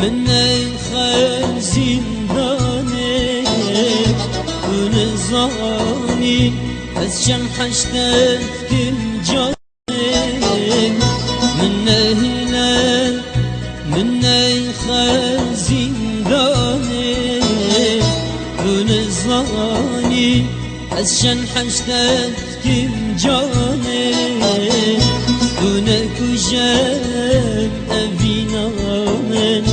من خل زندانه ونزاني أسشم حشتت كل جاني من هلا من خل زندانه ونزاني أسشم حشتت كل جاني دونك وجان أبينا من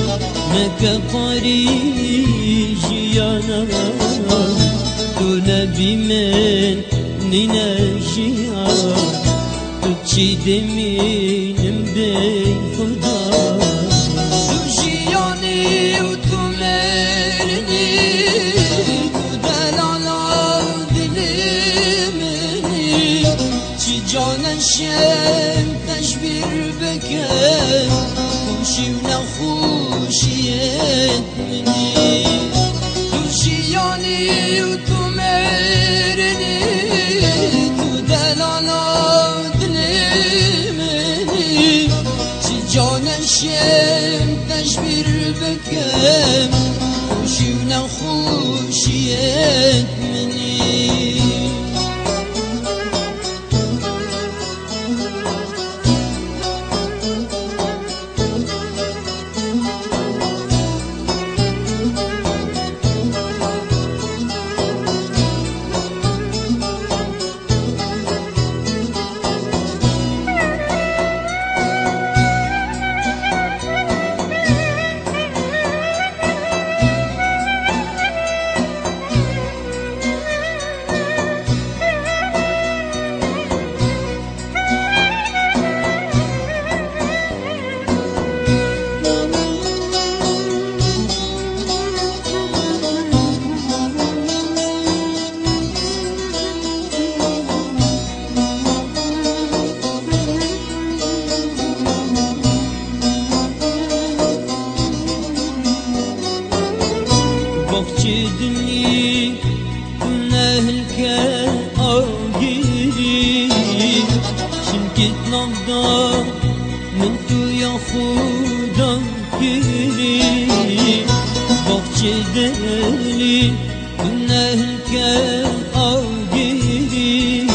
مكا طريجي أنا دون بمن نناجيا تبشي دمين بين خدا تجياني وتمرني تدل على دلمني تجانا شم تشبير بكم خوشي ونخوشيت مني تجياني وتمرني تدل على دلمني تجانا شم تشبير بكم خوشي ونخوشيت مني بخشدني من أهلك أوجيري شمكت نفضل من تو يا خدا كيري بخشدني من أهلك أوجيري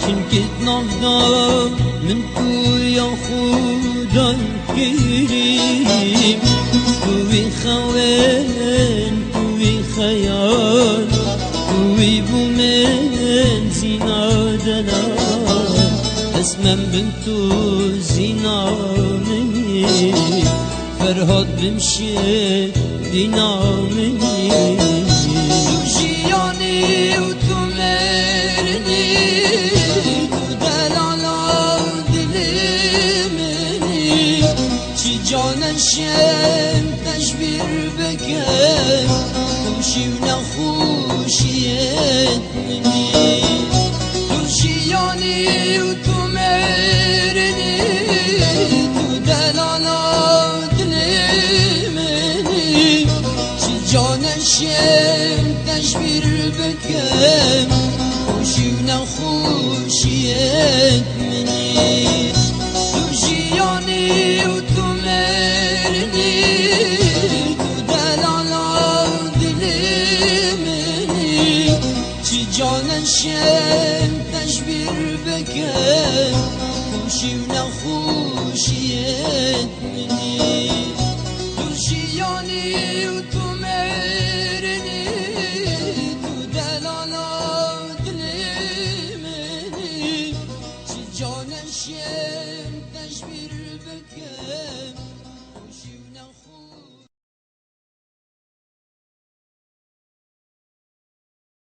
شمكت نفضل من تو يا خدا كيري توي خوان توي خيال توي بومن زينادنا اسمم بنتو زينا مني فرهاد بمشي دينا مني تجياني وتمرني تدل على دلمني تجانا شم تشبير بكم خوشي ونخوشيت مني تجياني وتمرني تدل على دلمني تجانا شم تشبير بكم خوشي ونخوشيت مني تجياني وتمرني تدل على دلمني تجانا شم تشبير بكم خوشي ونخوشيت مني تجياني وتمرني تدل على دلمني تجانا شم تشبير بكم